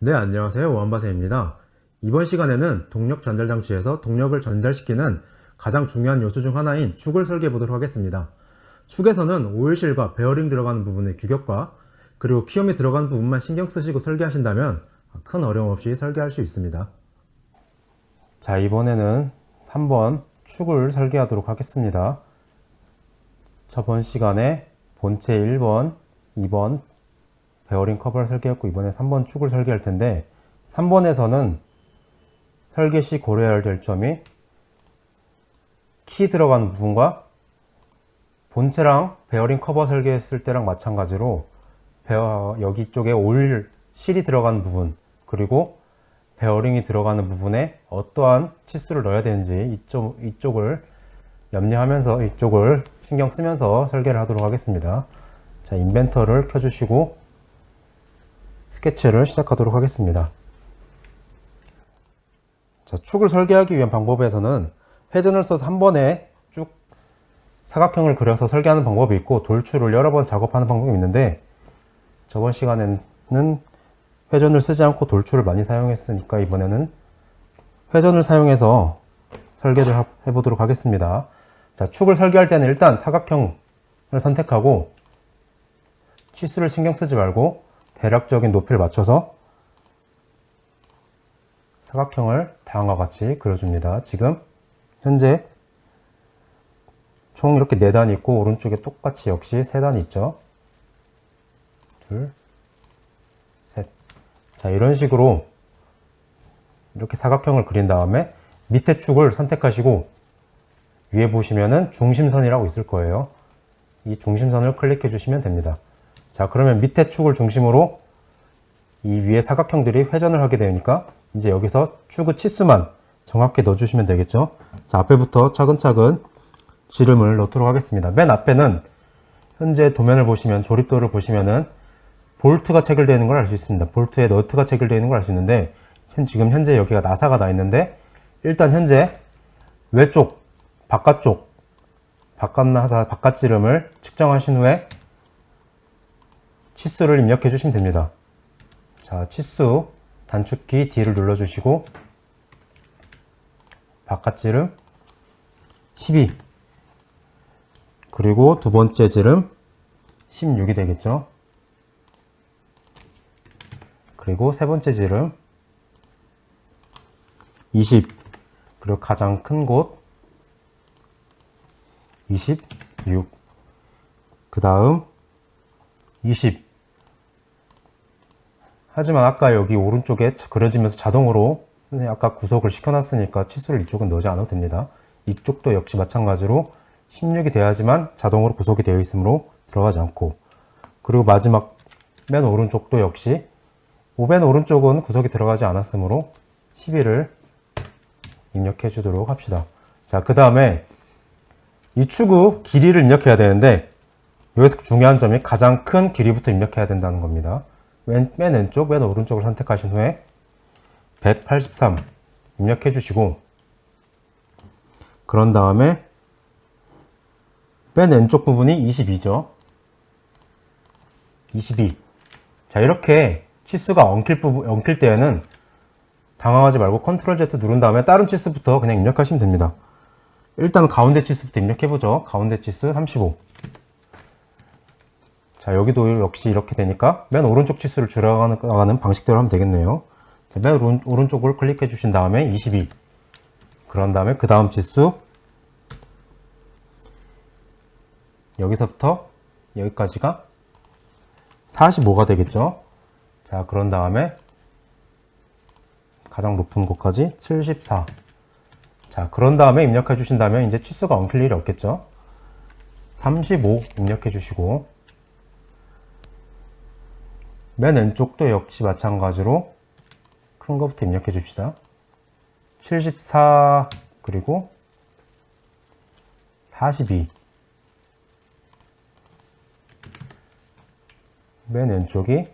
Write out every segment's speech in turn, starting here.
네, 안녕하세요. 오한바세입니다. 이번 시간에는 동력 전달장치에서 동력을 전달시키는 가장 중요한 요소 중 하나인 축을 설계해 보도록 하겠습니다. 축에서는 오일실과 베어링 들어가는 부분의 규격과 그리고 키움이 들어가는 부분만 신경 쓰시고 설계하신다면 큰 어려움 없이 설계할 수 있습니다. 자, 이번에는 3번 축을 설계하도록 하겠습니다. 저번 시간에 본체 1번, 2번 베어링 커버를 설계했고 이번에 3번 축을 설계할 텐데 3번에서는 설계 시 고려해야 될 점이 키 들어가는 부분과 본체랑 베어링 커버 설계했을 때랑 마찬가지로 여기 쪽에 오일 실이 들어가는 부분 그리고 베어링이 들어가는 부분에 어떠한 치수를 넣어야 되는지 이쪽을 염려하면서 이쪽을 신경 쓰면서 설계를 하도록 하겠습니다. 자, 인벤터를 켜주시고 스케치를 시작하도록 하겠습니다. 자, 축을 설계하기 위한 방법에서는 회전을 써서 한 번에 쭉 사각형을 그려서 설계하는 방법이 있고 돌출을 여러 번 작업하는 방법이 있는데 저번 시간에는 회전을 쓰지 않고 돌출을 많이 사용했으니까 이번에는 회전을 사용해서 설계를 해보도록 하겠습니다. 자, 축을 설계할 때는 일단 사각형을 선택하고 치수를 신경 쓰지 말고 대략적인 높이를 맞춰서 사각형을 다음과 같이 그려줍니다. 지금 현재 총 이렇게 4단이 있고 오른쪽에 똑같이 역시 3단이 있죠. 둘, 셋. 자, 이런 식으로 이렇게 사각형을 그린 다음에 밑에 축을 선택하시고 위에 보시면은 중심선이라고 있을 거예요. 이 중심선을 클릭해 주시면 됩니다. 자, 그러면 밑에 축을 중심으로 이 위에 사각형들이 회전을 하게 되니까 이제 여기서 축의 치수만 정확히 넣어주시면 되겠죠. 자, 앞에부터 차근차근 지름을 넣도록 하겠습니다. 맨 앞에는 현재 도면을 보시면 조립도를 보시면은 볼트가 체결되어 있는 걸 알 수 있습니다. 볼트에 너트가 체결되어 있는 걸 알 수 있는데 지금 현재 여기가 나사가 나 있는데 일단 현재 외쪽, 바깥쪽, 바깥나사, 바깥지름을 측정하신 후에 치수를 입력해 주시면 됩니다. 자, 치수 단축키 D를 눌러주시고 바깥지름 12 그리고 두 번째 지름 16이 되겠죠. 그리고 세 번째 지름 20 그리고 가장 큰 곳 26 그 다음 20 하지만 아까 여기 오른쪽에 그려지면서 자동으로 선생님 아까 구속을 시켜놨으니까 치수를 이쪽은 넣지 않아도 됩니다. 이쪽도 역시 마찬가지로 16이 돼야지만 자동으로 구속이 되어 있으므로 들어가지 않고 그리고 마지막 맨 오른쪽도 역시 맨 오른쪽은 구속이 들어가지 않았으므로 12를 입력해 주도록 합시다. 자, 그 다음에 이 축의 길이를 입력해야 되는데 여기서 중요한 점이 가장 큰 길이부터 입력해야 된다는 겁니다. 맨 왼쪽, 맨 오른쪽을 선택하신 후에 183 입력해 주시고 그런 다음에 맨 왼쪽 부분이 22죠. 22. 자, 이렇게 치수가 엉킬 때에는 당황하지 말고 컨트롤 Z 누른 다음에 다른 치수부터 그냥 입력하시면 됩니다. 일단 가운데 치수부터 입력해보죠. 가운데 치수 35. 자, 여기도 역시 이렇게 되니까 맨 오른쪽 치수를 줄여가는 방식대로 하면 되겠네요. 자, 맨 오른쪽을 클릭해 주신 다음에 22. 그런 다음에 그 다음 치수 여기서부터 여기까지가 45가 되겠죠. 자, 그런 다음에 가장 높은 곳까지 74. 자, 그런 다음에 입력해 주신다면 이제 치수가 엉킬 일이 없겠죠. 35 입력해 주시고 맨 왼쪽도 역시 마찬가지로 큰 것부터 입력해 줍시다. 74 그리고 42 맨 왼쪽이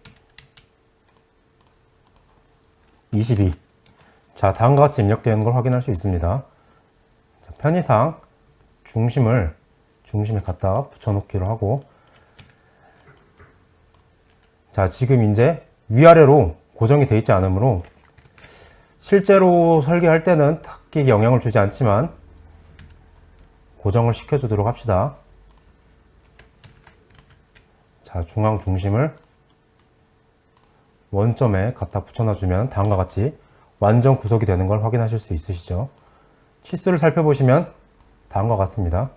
22. 자, 다음과 같이 입력되는 걸 확인할 수 있습니다. 자, 편의상 중심에 갖다 붙여놓기로 하고 자, 지금 이제 위아래로 고정이 되어 있지 않으므로 실제로 설계할 때는 딱히 영향을 주지 않지만 고정을 시켜주도록 합시다. 자, 중앙 중심을 원점에 갖다 붙여놔주면 다음과 같이 완전 구속이 되는 걸 확인하실 수 있으시죠. 치수를 살펴보시면 다음과 같습니다.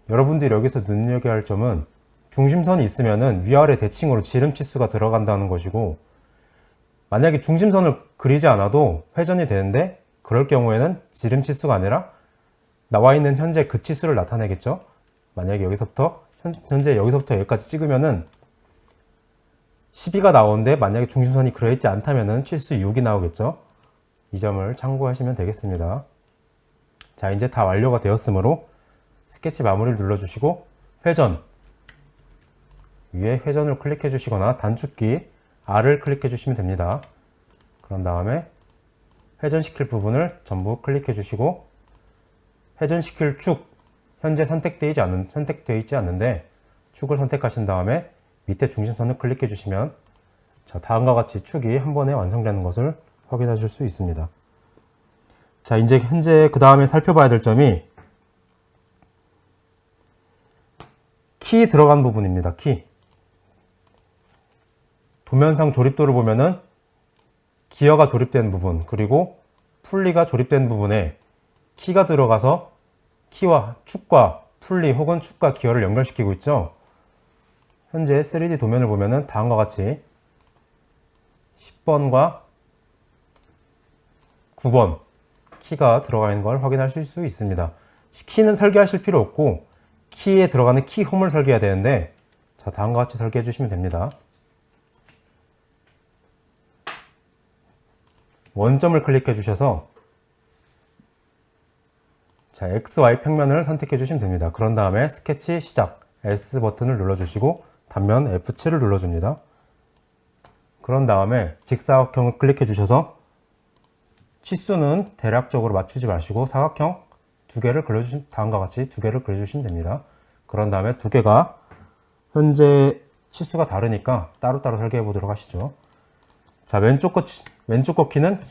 여러분들이 여기서 눈여겨야 할 점은 중심선이 있으면은 위아래 대칭으로 지름 치수가 들어간다는 것이고, 만약에 중심선을 그리지 않아도 회전이 되는데 그럴 경우에는 지름 치수가 아니라 나와 있는 현재 그 치수를 나타내겠죠. 만약에 여기서부터 현재 여기서부터 여기까지 찍으면은 12가 나오는데 만약에 중심선이 그려 있지 않다면은 치수 6이 나오겠죠. 이 점을 참고하시면 되겠습니다. 자, 이제 다 완료가 되었으므로 스케치 마무리를 눌러주시고 회전 위에 회전을 클릭해 주시거나 단축키 R을 클릭해 주시면 됩니다. 그런 다음에 회전시킬 부분을 전부 클릭해 주시고 회전시킬 축 현재 선택되어 있지 않는데 축을 선택하신 다음에 밑에 중심선을 클릭해 주시면 자, 다음과 같이 축이 한 번에 완성되는 것을 확인하실 수 있습니다. 자, 이제 현재 그 다음에 살펴봐야 될 점이 키 들어간 부분입니다. 키. 도면상 조립도를 보면은 기어가 조립된 부분, 그리고 풀리가 조립된 부분에 키가 들어가서 키와 축과 풀리 혹은 축과 기어를 연결시키고 있죠. 현재 3D 도면을 보면은 다음과 같이 10번과 9번 키가 들어가 있는 걸 확인하실 수 있습니다. 키는 설계하실 필요 없고 키에 들어가는 키 홈을 설계해야 되는데, 자, 다음과 같이 설계해 주시면 됩니다. 원점을 클릭해 주셔서 자, XY 평면을 선택해 주시면 됩니다. 그런 다음에 스케치 시작 S 버튼을 눌러주시고 단면 F7을 눌러줍니다. 그런 다음에 직사각형을 클릭해 주셔서 치수는 대략적으로 맞추지 마시고 사각형 두 개를 그려주시면 다음과 같이 두 개를 그려주시면 됩니다. 그런 다음에 두 개가 현재 치수가 다르니까 따로따로 설계해 보도록 하시죠. 자, 왼쪽 거 키는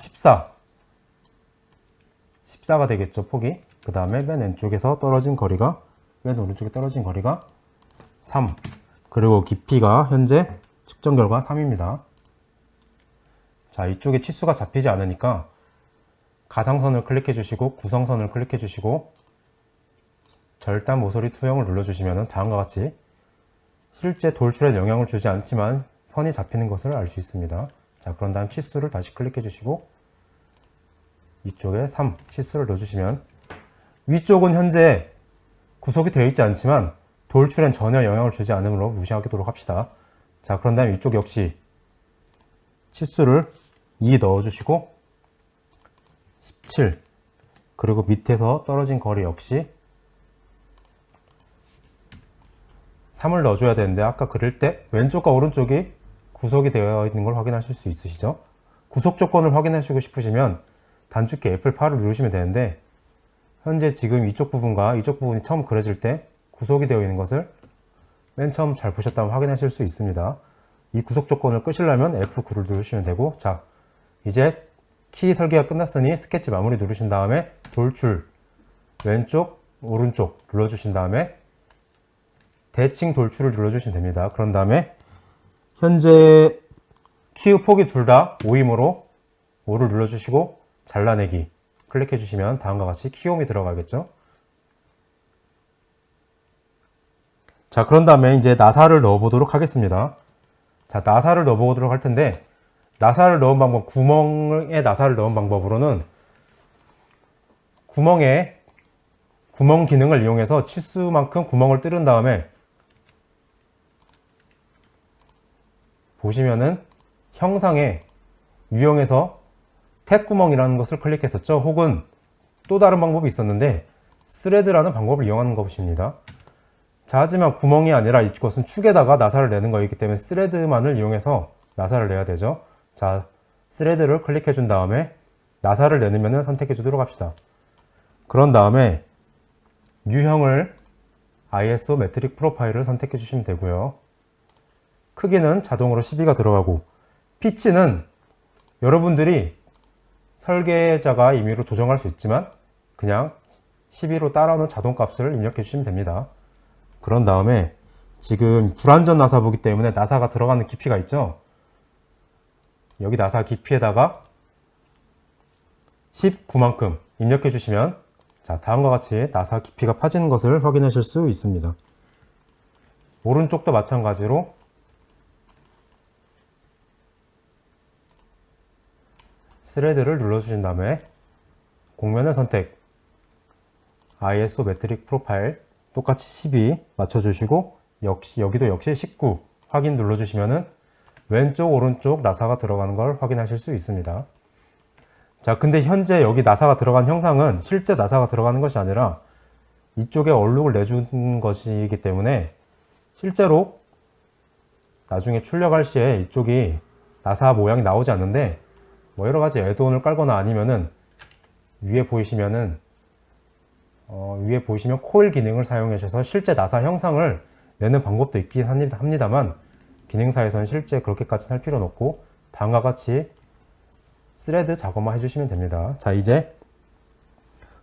14가 되겠죠, 폭이. 그 다음에 맨 왼쪽에서 떨어진 거리가, 맨 오른쪽에 떨어진 거리가 3. 그리고 깊이가 현재 측정 결과 3입니다. 자, 이쪽에 치수가 잡히지 않으니까 가상선을 클릭해 주시고 구성선을 클릭해 주시고 절단 모서리 투영을 눌러주시면 다음과 같이 실제 돌출에 영향을 주지 않지만 선이 잡히는 것을 알 수 있습니다. 자, 그런 다음 치수를 다시 클릭해 주시고 이쪽에 3 치수를 넣어주시면 위쪽은 현재 구속이 되어 있지 않지만 돌출엔 전혀 영향을 주지 않으므로 무시하도록 합시다. 자, 그런 다음 이쪽 역시 치수를 2 넣어주시고 17 그리고 밑에서 떨어진 거리 역시 3을 넣어줘야 되는데 아까 그릴 때 왼쪽과 오른쪽이 구속이 되어 있는 걸 확인하실 수 있으시죠? 구속 조건을 확인하시고 싶으시면 단축키 F8을 누르시면 되는데 현재 지금 이쪽 부분과 이쪽 부분이 처음 그려질 때 구속이 되어 있는 것을 맨 처음 잘 보셨다면 확인하실 수 있습니다. 이 구속 조건을 끄시려면 F9를 누르시면 되고, 자, 이제 키 설계가 끝났으니 스케치 마무리 누르신 다음에 돌출 왼쪽 오른쪽 눌러주신 다음에 대칭 돌출을 눌러주시면 됩니다. 그런 다음에 현재 키의 폭이 둘 다 5이므로 5를 눌러주시고 잘라내기 클릭해 주시면 다음과 같이 키홈이 들어가겠죠. 자, 그런 다음에 이제 나사를 넣어 보도록 하겠습니다. 자, 나사를 넣어 보도록 할 텐데 나사를 넣은 방법, 구멍에 나사를 넣은 방법으로는 구멍에 구멍 기능을 이용해서 치수만큼 구멍을 뚫은 다음에 보시면은 형상에 유형에서 탭구멍이라는 것을 클릭했었죠. 혹은 또 다른 방법이 있었는데 스레드라는 방법을 이용하는 것입니다. 자, 하지만 구멍이 아니라 이것은 축에다가 나사를 내는 거이기 때문에 스레드만을 이용해서 나사를 내야 되죠. 자, 스레드를 클릭해 준 다음에 나사를 내놓으면 선택해 주도록 합시다. 그런 다음에 U형을 ISO 매트릭 프로파일을 선택해 주시면 되고요. 크기는 자동으로 12가 들어가고, 피치는 여러분들이 설계자가 임의로 조정할 수 있지만 그냥 12로 따라오는 자동값을 입력해 주시면 됩니다. 그런 다음에 지금 불완전 나사보기 때문에 나사가 들어가는 깊이가 있죠. 여기 나사 깊이에다가 19만큼 입력해 주시면, 자, 다음과 같이 나사 깊이가 파지는 것을 확인하실 수 있습니다. 오른쪽도 마찬가지로 스레드를 눌러주신 다음에 곡면을 선택, ISO 매트릭 프로파일 똑같이 12 맞춰주시고, 여기도 역시 19 확인 눌러주시면은 왼쪽 오른쪽 나사가 들어가는 걸 확인하실 수 있습니다. 자, 근데 현재 여기 나사가 들어간 형상은 실제 나사가 들어가는 것이 아니라 이쪽에 얼룩을 내준 것이기 때문에 실제로 나중에 출력할 시에 이쪽이 나사 모양이 나오지 않는데, 뭐 여러 가지 애드온을 깔거나 아니면은 위에 보시면 코일 기능을 사용하셔서 실제 나사 형상을 내는 방법도 있긴 합니다만, 기능사에서는 실제 그렇게까지 할 필요는 없고 다음과 같이 스레드 작업만 해주시면 됩니다. 자, 이제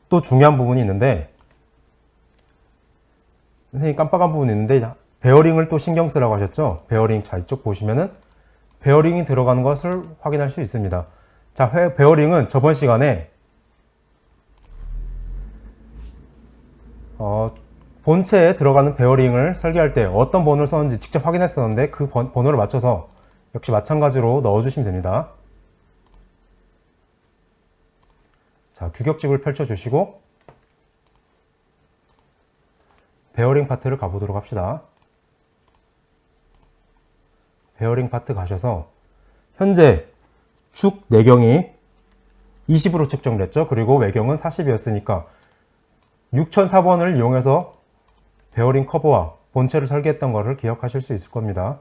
또 중요한 부분이 있는데, 선생님이 깜빡한 부분이 있는데, 베어링을 또 신경 쓰라고 하셨죠? 베어링, 자, 이쪽 보시면은 베어링이 들어가는 것을 확인할 수 있습니다. 자, 베어링은 저번 시간에 본체에 들어가는 베어링을 설계할 때 어떤 번호를 썼는지 직접 확인했었는데, 그 번호를 맞춰서 역시 마찬가지로 넣어주시면 됩니다. 자, 규격집을 펼쳐주시고 베어링 파트를 가보도록 합시다. 베어링 파트 가셔서 현재 축 내경이 20으로 측정됐죠. 그리고 외경은 40이었으니까 6004번을 이용해서 베어링 커버와 본체를 설계했던 것을 기억하실 수 있을 겁니다.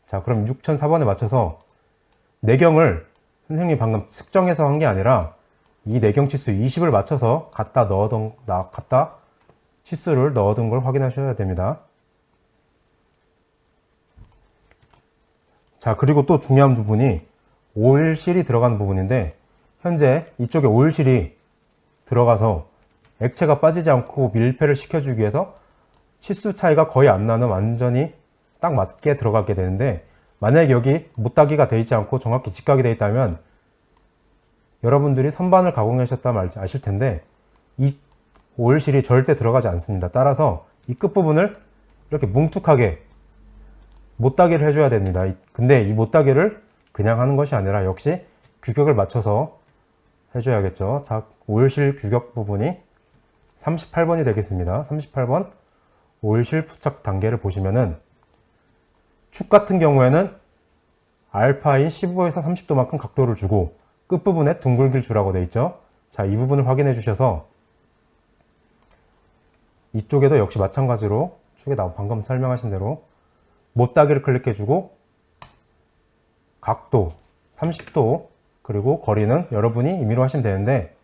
자, 그럼 6004번에 맞춰서 내경을 선생님이 방금 측정해서 한 게 아니라 이 내경 치수 20을 맞춰서 갖다 치수를 넣어둔 걸 확인하셔야 됩니다. 자, 그리고 또 중요한 부분이 오일실이 들어가는 부분인데, 현재 이쪽에 오일실이 들어가서 액체가 빠지지 않고 밀폐를 시켜주기 위해서 치수 차이가 거의 안 나는 완전히 딱 맞게 들어가게 되는데, 만약에 여기 못따기가 되어 있지 않고 정확히 직각이 되어 있다면 여러분들이 선반을 가공하셨다면 아실 텐데 이 오일실이 절대 들어가지 않습니다. 따라서 이 끝부분을 이렇게 뭉툭하게 못따기를 해줘야 됩니다. 근데 이 못따기를 그냥 하는 것이 아니라 역시 규격을 맞춰서 해줘야겠죠. 자, 오일실 규격 부분이 38번이 되겠습니다. 38번 오일실 부착 단계를 보시면은 축 같은 경우에는 알파인 15에서 30도만큼 각도를 주고 끝부분에 둥글길 주라고 되어 있죠. 자, 이 부분을 확인해 주셔서 이쪽에도 역시 마찬가지로 축에 방금 설명하신 대로 못따기를 클릭해 주고 각도 30도 그리고 거리는 여러분이 임의로 하시면 되는데,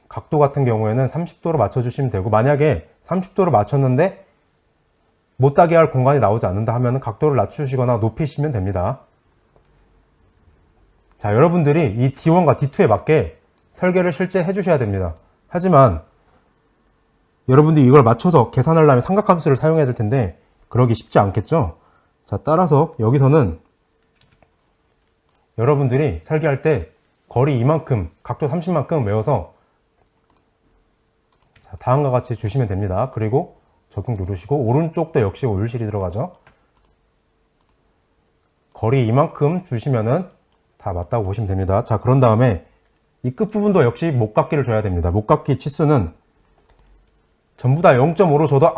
각도 같은 경우에는 30도로 맞춰주시면 되고, 만약에 30도로 맞췄는데 못따기 할 공간이 나오지 않는다 하면 각도를 낮추시거나 높이시면 됩니다. 자, 여러분들이 이 D1과 D2에 맞게 설계를 실제 해주셔야 됩니다. 하지만 여러분들이 이걸 맞춰서 계산하려면 삼각함수를 사용해야 될 텐데 그러기 쉽지 않겠죠? 자, 따라서 여기서는 여러분들이 설계할 때 거리 이만큼, 각도 30만큼 외워서 자, 다음과 같이 주시면 됩니다. 그리고 적용 누르시고 오른쪽도 역시 오일실이 들어가죠. 거리 이만큼 주시면은 다 맞다고 보시면 됩니다. 자, 그런 다음에 이 끝부분도 역시 못각기를 줘야 됩니다. 못각기 치수는 전부 다 0.5로 줘도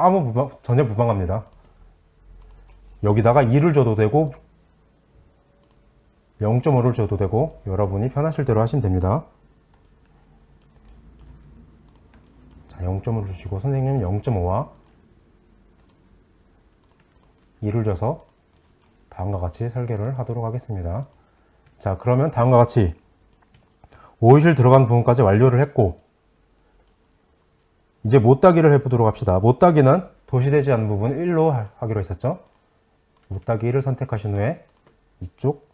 전혀 무방합니다. 여기다가 2를 줘도 되고 0.5를 줘도 되고 여러분이 편하실 대로 하시면 됩니다. 자, 0.5를 주시고 선생님은 0.5와 2를 줘서 다음과 같이 설계를 하도록 하겠습니다. 자, 그러면 다음과 같이 오이실 들어간 부분까지 완료를 했고, 이제 못따기를 해보도록 합시다. 못따기는 도시되지 않은 부분 1로 하기로 했었죠. 못따기를 선택하신 후에 이쪽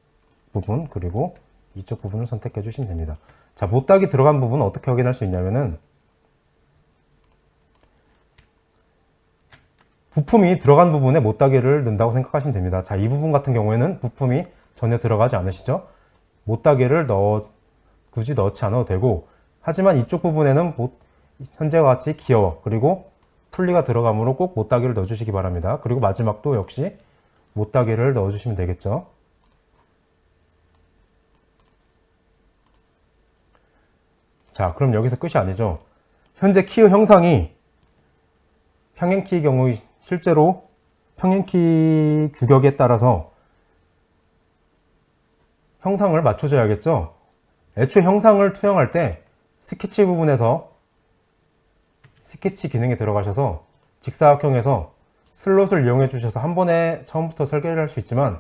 부분 그리고 이쪽 부분을 선택해 주시면 됩니다. 자, 못따기 들어간 부분은 어떻게 확인할 수 있냐면은 부품이 들어간 부분에 못따기를 넣는다고 생각하시면 됩니다. 자, 이 부분 같은 경우에는 부품이 전혀 들어가지 않으시죠? 못따기를 굳이 넣지 않아도 되고, 하지만 이쪽 부분에는 현재와 같이 기어 그리고 풀리가 들어가므로 꼭 못따기를 넣어주시기 바랍니다. 그리고 마지막도 역시 못따기를 넣어주시면 되겠죠. 자, 그럼 여기서 끝이 아니죠. 현재 키의 형상이 평행키의 경우 실제로 평행키 규격에 따라서 형상을 맞춰줘야겠죠. 애초에 형상을 투영할 때 스케치 부분에서 스케치 기능에 들어가셔서 직사각형에서 슬롯을 이용해 주셔서 한 번에 처음부터 설계를 할 수 있지만,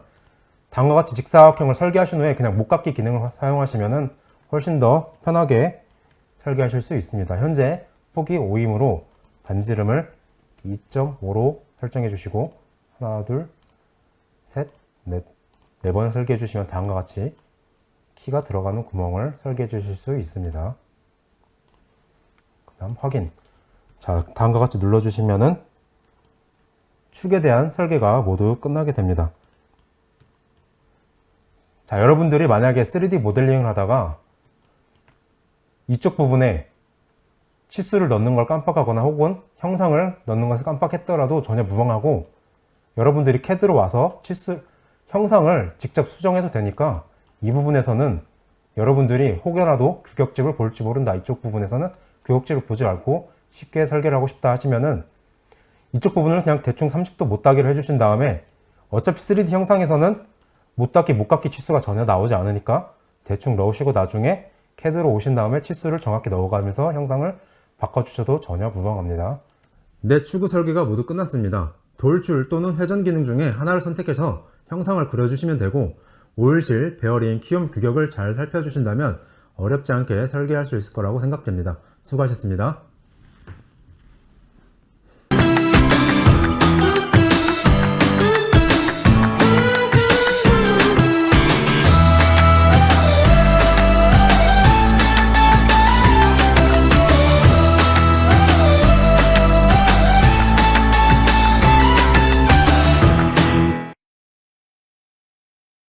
다음과 같이 직사각형을 설계하신 후에 그냥 못깎기 기능을 사용하시면 훨씬 더 편하게 설계하실 수 있습니다. 현재 폭이 5이므로 반지름을 2.5로 설정해 주시고 하나, 둘, 셋, 넷, 4번 설계해 주시면 다음과 같이 키가 들어가는 구멍을 설계해 주실 수 있습니다. 그 다음 확인. 자, 다음과 같이 눌러주시면은 축에 대한 설계가 모두 끝나게 됩니다. 자, 여러분들이 만약에 3D 모델링을 하다가 이쪽 부분에 치수를 넣는 걸 깜빡하거나 혹은 형상을 넣는 것을 깜빡했더라도 전혀 무방하고, 여러분들이 CAD로 와서 형상을 직접 수정해도 되니까 이 부분에서는 여러분들이 혹여라도 규격집을 볼지 모른다, 이쪽 부분에서는 규격집을 보지 않고 쉽게 설계를 하고 싶다 하시면은 이쪽 부분을 그냥 대충 30도 못따기를 해주신 다음에, 어차피 3D 형상에서는 못갖기 치수가 전혀 나오지 않으니까 대충 넣으시고 나중에 CAD로 오신 다음에 치수를 정확히 넣어가면서 형상을 바꿔주셔도 전혀 무방합니다. 네, 추구 설계가 모두 끝났습니다. 돌출 또는 회전 기능 중에 하나를 선택해서 형상을 그려주시면 되고, 오일실, 베어링, 키움 규격을 잘 살펴주신다면 어렵지 않게 설계할 수 있을 거라고 생각됩니다. 수고하셨습니다.